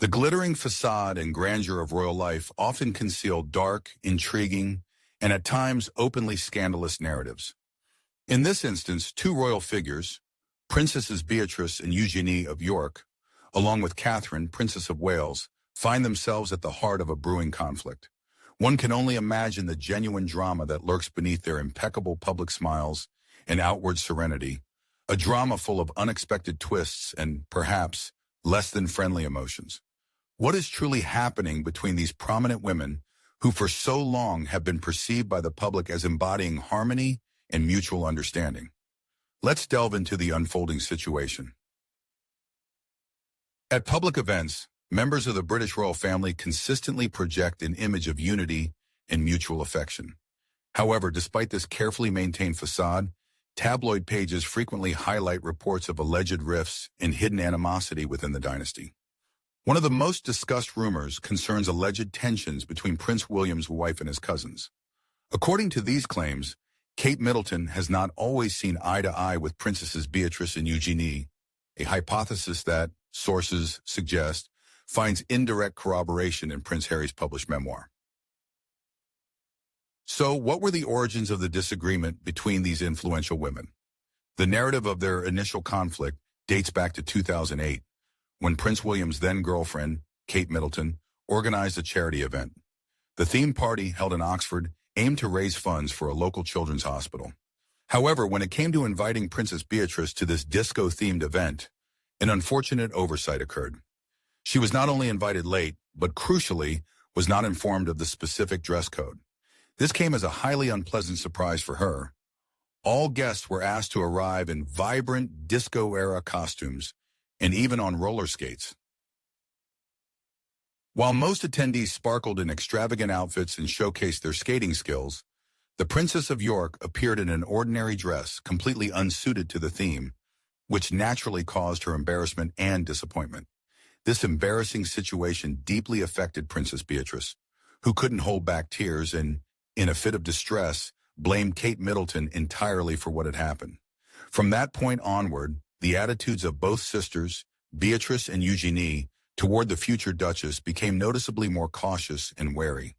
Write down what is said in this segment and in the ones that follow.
The glittering facade and grandeur of royal life often conceal dark, intriguing, and at times openly scandalous narratives. In this instance, two royal figures, Princesses Beatrice and Eugenie of York, along with Catherine, Princess of Wales, find themselves at the heart of a brewing conflict. One can only imagine the genuine drama that lurks beneath their impeccable public smiles and outward serenity, a drama full of unexpected twists and, perhaps, less than friendly emotions. What is truly happening between these prominent women who for so long have been perceived by the public as embodying harmony and mutual understanding? Let's delve into the unfolding situation. At public events, members of the British royal family consistently project an image of unity and mutual affection. However, despite this carefully maintained facade, tabloid pages frequently highlight reports of alleged rifts and hidden animosity within the dynasty. One of the most discussed rumors concerns alleged tensions between Prince William's wife and his cousins. According to these claims, Kate Middleton has not always seen eye to eye with Princesses Beatrice and Eugenie, a hypothesis that, sources suggest, finds indirect corroboration in Prince Harry's published memoir. So, what were the origins of the disagreement between these influential women? The narrative of their initial conflict dates back to 2008, when Prince William's then-girlfriend, Kate Middleton, organized a charity event. The theme party, held in Oxford, aimed to raise funds for a local children's hospital. However, when it came to inviting Princess Beatrice to this disco-themed event, an unfortunate oversight occurred. She was not only invited late, but crucially, was not informed of the specific dress code. This came as a highly unpleasant surprise for her. All guests were asked to arrive in vibrant disco-era costumes, and even on roller skates. While most attendees sparkled in extravagant outfits and showcased their skating skills, the Princess of York appeared in an ordinary dress, completely unsuited to the theme, which naturally caused her embarrassment and disappointment. This embarrassing situation deeply affected Princess Beatrice, who couldn't hold back tears and, in a fit of distress, blamed Kate Middleton entirely for what had happened. From that point onward, the attitudes of both sisters, Beatrice and Eugenie, toward the future Duchess became noticeably more cautious and wary.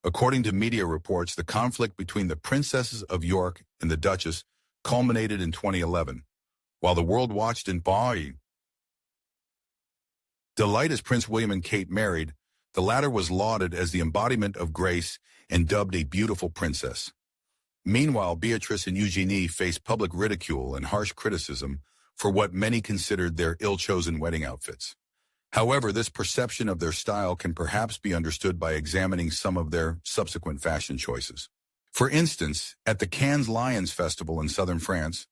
According to media reports, the conflict between the Princesses of York and the Duchess culminated in 2011, while the world watched in delight as Prince William and Kate married. The latter was lauded as the embodiment of grace and dubbed a beautiful princess. Meanwhile, Beatrice and Eugenie faced public ridicule and harsh criticism for what many considered their ill-chosen wedding outfits. However, this perception of their style can perhaps be understood by examining some of their subsequent fashion choices. For instance, at the Cannes Lions Festival in southern France,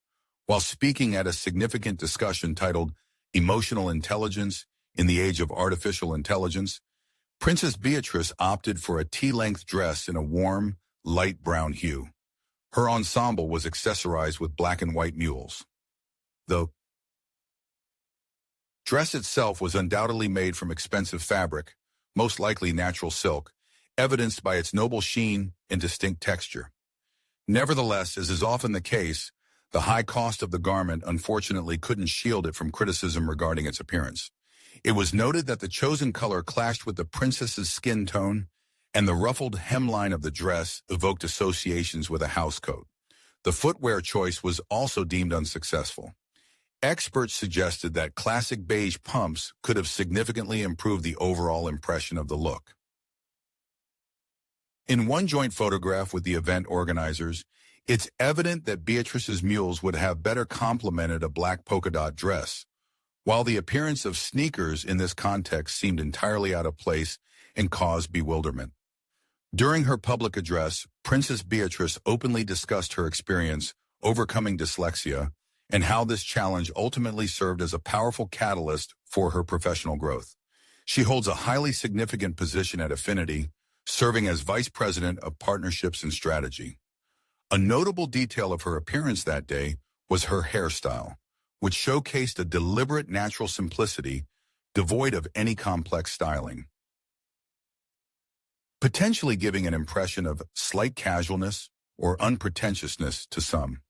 while speaking at a significant discussion titled Emotional Intelligence in the Age of Artificial Intelligence, Princess Beatrice opted for a tea-length dress in a warm, light brown hue. Her ensemble was accessorized with black and white mules. The dress itself was undoubtedly made from expensive fabric, most likely natural silk, evidenced by its noble sheen and distinct texture. Nevertheless, as is often the case, the high cost of the garment unfortunately couldn't shield it from criticism regarding its appearance. It was noted that the chosen color clashed with the princess's skin tone, and the ruffled hemline of the dress evoked associations with a housecoat. The footwear choice was also deemed unsuccessful. Experts suggested that classic beige pumps could have significantly improved the overall impression of the look. In one joint photograph with the event organizers, it's evident that Beatrice's mules would have better complemented a black polka dot dress, while the appearance of sneakers in this context seemed entirely out of place and caused bewilderment. During her public address, Princess Beatrice openly discussed her experience overcoming dyslexia and how this challenge ultimately served as a powerful catalyst for her professional growth. She holds a highly significant position at Affinity, serving as Vice President of Partnerships and Strategy. A notable detail of her appearance that day was her hairstyle, which showcased a deliberate natural simplicity, devoid of any complex styling, potentially giving an impression of slight casualness or unpretentiousness to some.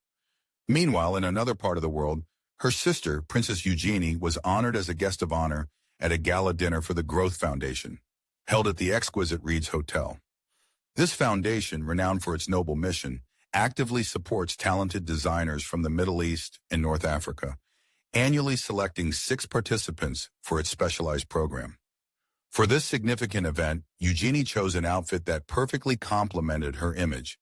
Meanwhile, in another part of the world, her sister, Princess Eugenie, was honored as a guest of honor at a gala dinner for the Growth Foundation, held at the exquisite Reed's Hotel. This foundation, renowned for its noble mission, actively supports talented designers from the Middle East and North Africa, annually selecting 6 participants for its specialized program. For this significant event, Eugenie chose an outfit that perfectly complemented her image,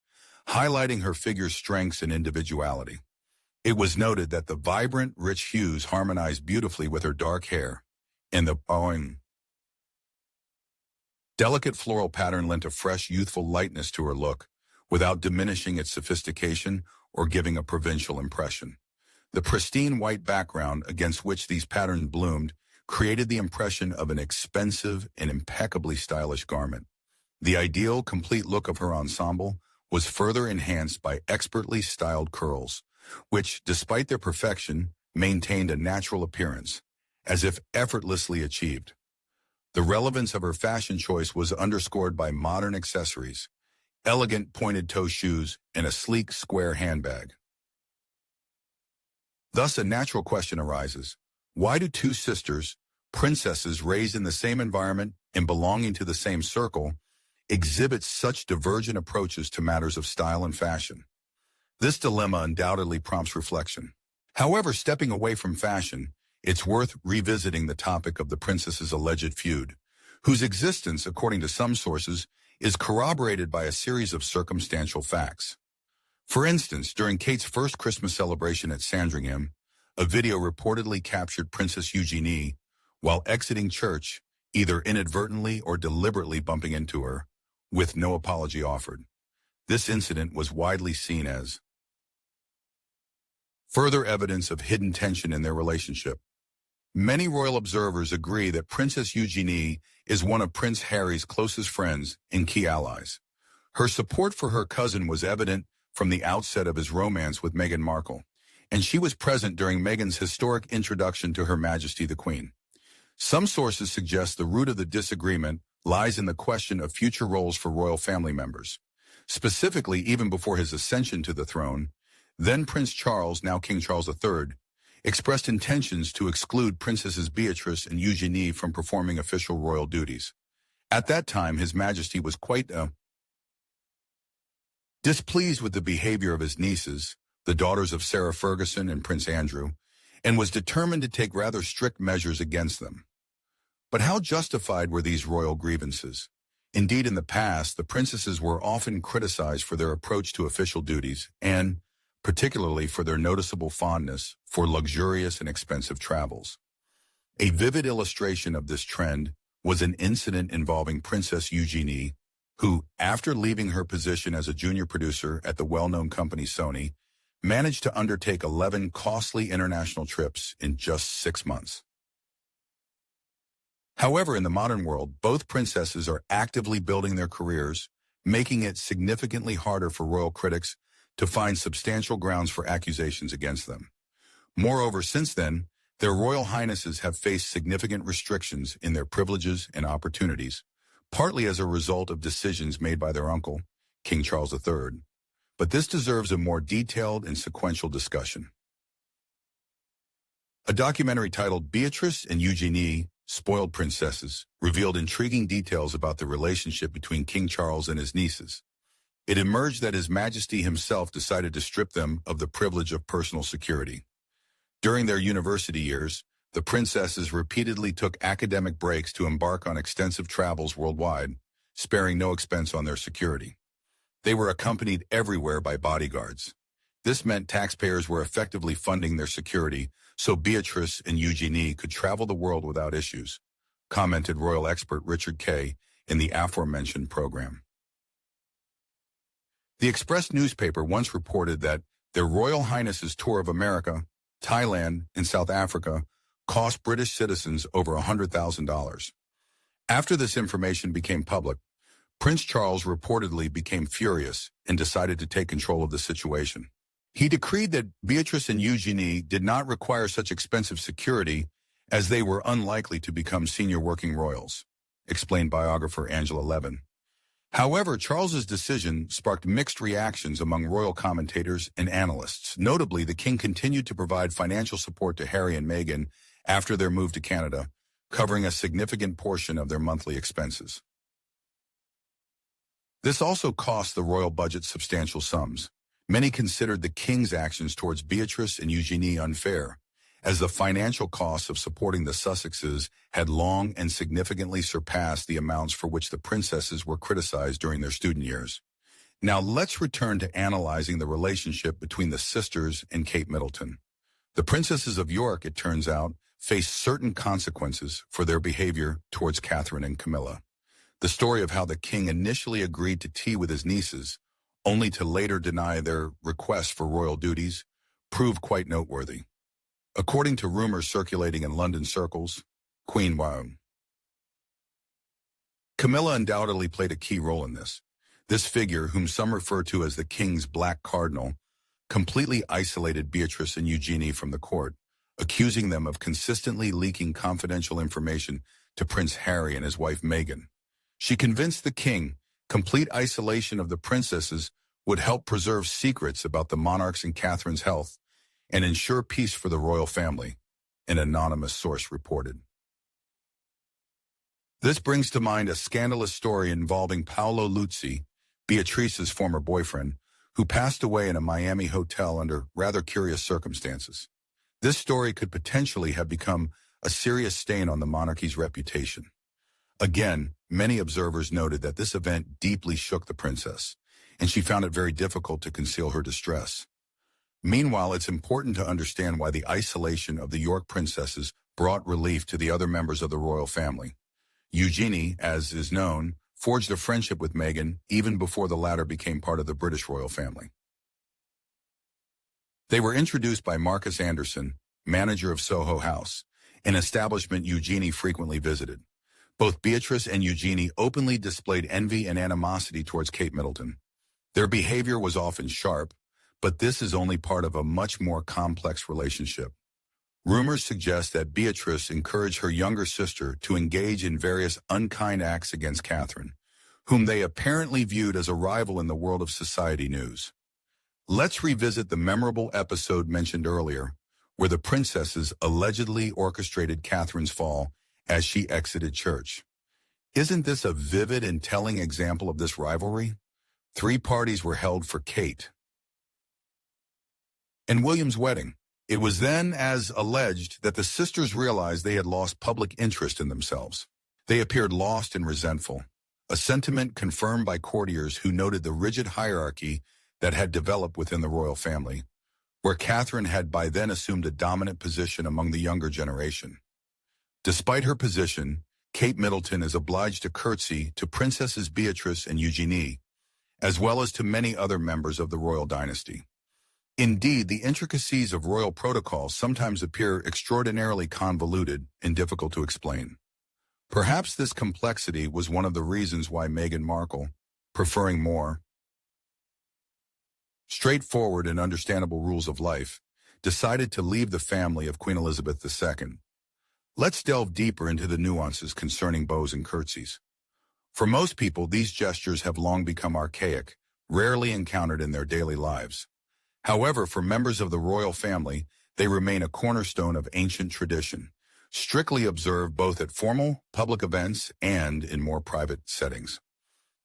highlighting her figure's strengths and individuality. It was noted that the vibrant, rich hues harmonized beautifully with her dark hair, and the delicate floral pattern lent a fresh, youthful lightness to her look, without diminishing its sophistication or giving a provincial impression. The pristine white background against which these patterns bloomed created the impression of an expensive and impeccably stylish garment. The ideal, complete look of her ensemble was further enhanced by expertly styled curls, which, despite their perfection, maintained a natural appearance, as if effortlessly achieved. The relevance of her fashion choice was underscored by modern accessories, elegant pointed-toe shoes, and a sleek, square handbag. Thus, a natural question arises: why do two sisters, princesses raised in the same environment and belonging to the same circle, exhibit such divergent approaches to matters of style and fashion? This dilemma undoubtedly prompts reflection. However, stepping away from fashion, it's worth revisiting the topic of the princess's alleged feud, whose existence, according to some sources, is corroborated by a series of circumstantial facts. For instance, during Kate's first Christmas celebration at Sandringham, a video reportedly captured Princess Eugenie while exiting church, either inadvertently or deliberately bumping into her, with no apology offered. This incident was widely seen as further evidence of hidden tension in their relationship. Many royal observers agree that Princess Eugenie is one of Prince Harry's closest friends and key allies. Her support for her cousin was evident from the outset of his romance with Meghan Markle, and she was present during Meghan's historic introduction to Her Majesty the Queen. Some sources suggest the root of the disagreement lies in the question of future roles for royal family members. Specifically, even before his ascension to the throne, then Prince Charles, now King Charles III, expressed intentions to exclude Princesses Beatrice and Eugenie from performing official royal duties. At that time, His Majesty was quite displeased with the behavior of his nieces, the daughters of Sarah Ferguson and Prince Andrew, and was determined to take rather strict measures against them. But how justified were these royal grievances? Indeed, in the past, the princesses were often criticized for their approach to official duties and, particularly, for their noticeable fondness for luxurious and expensive travels. A vivid illustration of this trend was an incident involving Princess Eugenie, who, after leaving her position as a junior producer at the well-known company Sony, managed to undertake 11 costly international trips in just 6 months. However, in the modern world, both princesses are actively building their careers, making it significantly harder for royal critics to find substantial grounds for accusations against them. Moreover, since then, their royal highnesses have faced significant restrictions in their privileges and opportunities, partly as a result of decisions made by their uncle, King Charles III. But this deserves a more detailed and sequential discussion. A documentary titled Beatrice and Eugenie, Spoiled Princesses, revealed intriguing details about the relationship between King Charles and his nieces. It emerged that His Majesty himself decided to strip them of the privilege of personal security. During their university years, the princesses repeatedly took academic breaks to embark on extensive travels worldwide, sparing no expense on their security. They were accompanied everywhere by bodyguards. This meant taxpayers were effectively funding their security so Beatrice and Eugenie could travel the world without issues, commented royal expert Richard Kay in the aforementioned program. The Express newspaper once reported that their Royal Highness's tour of America, Thailand, and South Africa cost British citizens over $100,000. After this information became public, Prince Charles reportedly became furious and decided to take control of the situation. He decreed that Beatrice and Eugenie did not require such expensive security as they were unlikely to become senior working royals, explained biographer Angela Levin. However, Charles's decision sparked mixed reactions among royal commentators and analysts. Notably, the king continued to provide financial support to Harry and Meghan after their move to Canada, covering a significant portion of their monthly expenses. This also cost the royal budget substantial sums. Many considered the king's actions towards Beatrice and Eugenie unfair, as the financial costs of supporting the Sussexes had long and significantly surpassed the amounts for which the princesses were criticized during their student years. Now let's return to analyzing the relationship between the sisters and Kate Middleton. The princesses of York, it turns out, faced certain consequences for their behavior towards Catherine and Camilla. The story of how the king initially agreed to tea with his nieces, only to later deny their request for royal duties, proved quite noteworthy. According to rumors circulating in London circles, Camilla undoubtedly played a key role in this. This figure, whom some refer to as the king's black cardinal, completely isolated Beatrice and Eugenie from the court, accusing them of consistently leaking confidential information to Prince Harry and his wife Meghan. She convinced the king complete isolation of the princesses would help preserve secrets about the monarch's and Catherine's health and ensure peace for the royal family, an anonymous source reported. This brings to mind a scandalous story involving Paolo Luzzi, Beatrice's former boyfriend, who passed away in a Miami hotel under rather curious circumstances. This story could potentially have become a serious stain on the monarchy's reputation. Again, many observers noted that this event deeply shook the princess, and she found it very difficult to conceal her distress. Meanwhile, it's important to understand why the isolation of the York princesses brought relief to the other members of the royal family. Eugenie, as is known, forged a friendship with Meghan even before the latter became part of the British royal family. They were introduced by Marcus Anderson, manager of Soho House, an establishment Eugenie frequently visited. Both Beatrice and Eugenie openly displayed envy and animosity towards Kate Middleton. Their behavior was often sharp, but this is only part of a much more complex relationship. Rumors suggest that Beatrice encouraged her younger sister to engage in various unkind acts against Catherine, whom they apparently viewed as a rival in the world of society news. Let's revisit the memorable episode mentioned earlier, where the princesses allegedly orchestrated Catherine's fall as she exited church. Isn't this a vivid and telling example of this rivalry? 3 parties were held for Kate and William's wedding. It was then, as alleged, that the sisters realized they had lost public interest in themselves. They appeared lost and resentful, a sentiment confirmed by courtiers who noted the rigid hierarchy that had developed within the royal family, where Catherine had by then assumed a dominant position among the younger generation. Despite her position, Kate Middleton is obliged to curtsy to Princesses Beatrice and Eugenie, as well as to many other members of the royal dynasty. Indeed, the intricacies of royal protocol sometimes appear extraordinarily convoluted and difficult to explain. Perhaps this complexity was one of the reasons why Meghan Markle, preferring more straightforward and understandable rules of life, decided to leave the family of Queen Elizabeth II. Let's delve deeper into the nuances concerning bows and curtsies. For most people, these gestures have long become archaic, rarely encountered in their daily lives. However, for members of the royal family, they remain a cornerstone of ancient tradition, strictly observed both at formal, public events and in more private settings.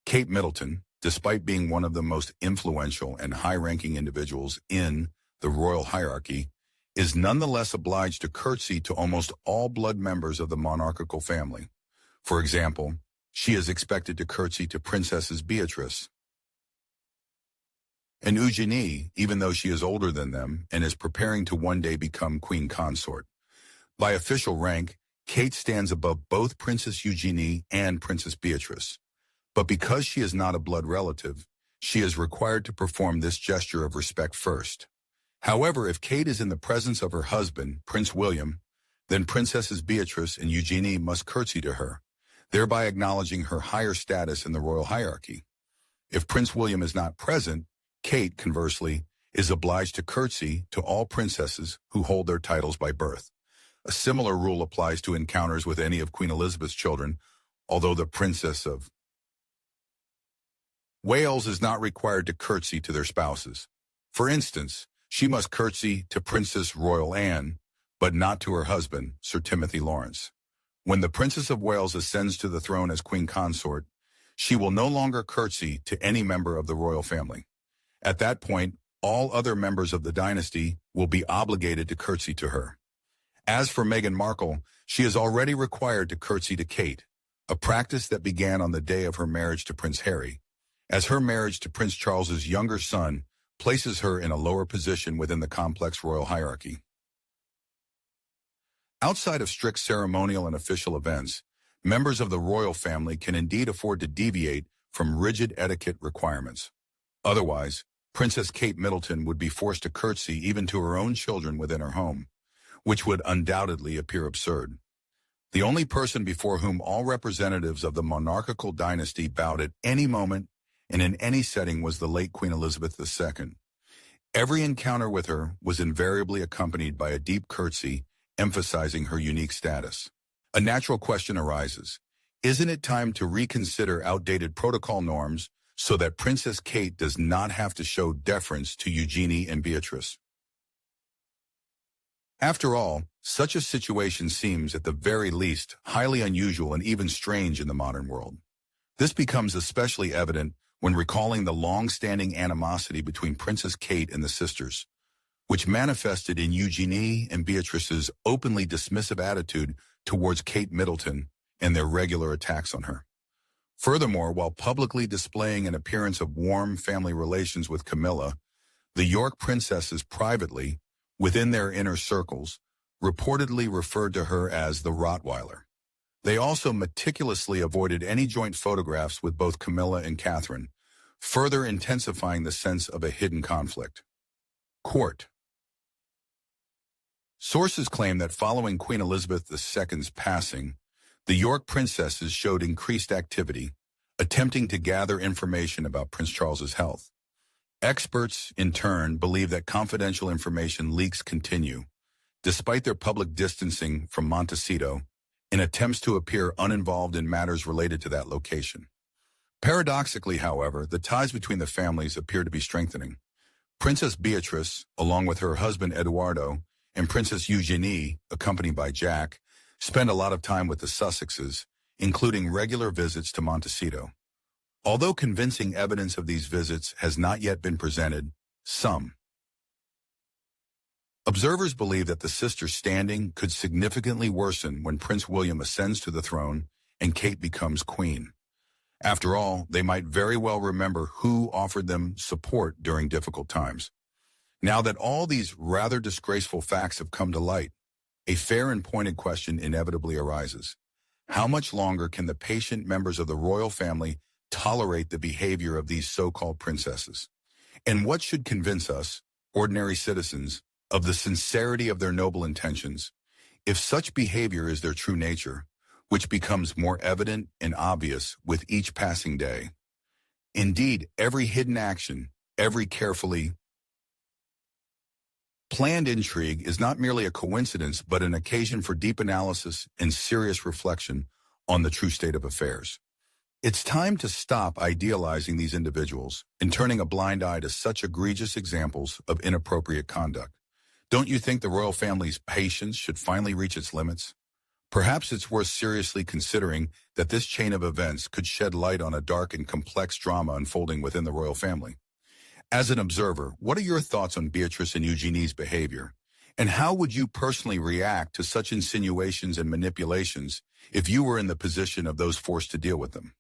Kate Middleton, despite being one of the most influential and high-ranking individuals in the royal hierarchy, is nonetheless obliged to curtsy to almost all blood members of the monarchical family. For example, she is expected to curtsy to Princesses Beatrice and Eugenie, even though she is older than them and is preparing to one day become queen consort. By official rank, Kate stands above both Princess Eugenie and Princess Beatrice. But because she is not a blood relative, she is required to perform this gesture of respect first. However, if Kate is in the presence of her husband, Prince William, then Princesses Beatrice and Eugenie must curtsy to her, thereby acknowledging her higher status in the royal hierarchy. If Prince William is not present, Kate, conversely, is obliged to curtsy to all princesses who hold their titles by birth. A similar rule applies to encounters with any of Queen Elizabeth's children, although the Princess of Wales is not required to curtsy to their spouses. For instance, she must curtsy to Princess Royal Anne, but not to her husband, Sir Timothy Lawrence. When the Princess of Wales ascends to the throne as queen consort, she will no longer curtsy to any member of the royal family. At that point, all other members of the dynasty will be obligated to curtsy to her. As for Meghan Markle, she is already required to curtsy to Kate, a practice that began on the day of her marriage to Prince Harry, as her marriage to Prince Charles's younger son places her in a lower position within the complex royal hierarchy. Outside of strict ceremonial and official events, members of the royal family can indeed afford to deviate from rigid etiquette requirements. Otherwise, Princess Kate Middleton would be forced to curtsy even to her own children within her home, which would undoubtedly appear absurd. The only person before whom all representatives of the monarchical dynasty bowed at any moment and in any setting was the late Queen Elizabeth II. Every encounter with her was invariably accompanied by a deep curtsy, emphasizing her unique status. A natural question arises. Isn't it time to reconsider outdated protocol norms so that Princess Kate does not have to show deference to Eugenie and Beatrice? After all, such a situation seems, at the very least, highly unusual and even strange in the modern world. This becomes especially evident when recalling the long-standing animosity between Princess Kate and the sisters, which manifested in Eugenie and Beatrice's openly dismissive attitude towards Kate Middleton and their regular attacks on her. Furthermore, while publicly displaying an appearance of warm family relations with Camilla, the York princesses privately, within their inner circles, reportedly referred to her as the Rottweiler. They also meticulously avoided any joint photographs with both Camilla and Catherine, further intensifying the sense of a hidden conflict. Court. Sources claim that following Queen Elizabeth II's passing, the York princesses showed increased activity, attempting to gather information about Prince Charles's health. Experts, in turn, believe that confidential information leaks continue, despite their public distancing from Montecito, in attempts to appear uninvolved in matters related to that location. Paradoxically, however, the ties between the families appear to be strengthening. Princess Beatrice, along with her husband Eduardo, and Princess Eugenie, accompanied by Jack, spend a lot of time with the Sussexes, including regular visits to Montecito. Although convincing evidence of these visits has not yet been presented, some observers believe that the sisters' standing could significantly worsen when Prince William ascends to the throne and Kate becomes queen. After all, they might very well remember who offered them support during difficult times. Now that all these rather disgraceful facts have come to light, a fair and pointed question inevitably arises. How much longer can the patient members of the royal family tolerate the behavior of these so-called princesses? And what should convince us, ordinary citizens, of the sincerity of their noble intentions, if such behavior is their true nature, which becomes more evident and obvious with each passing day? Indeed, every hidden action, every carefully planned intrigue is not merely a coincidence, but an occasion for deep analysis and serious reflection on the true state of affairs. It's time to stop idealizing these individuals and turning a blind eye to such egregious examples of inappropriate conduct. Don't you think the royal family's patience should finally reach its limits? Perhaps it's worth seriously considering that this chain of events could shed light on a dark and complex drama unfolding within the royal family. As an observer, what are your thoughts on Beatrice and Eugenie's behavior? And how would you personally react to such insinuations and manipulations if you were in the position of those forced to deal with them?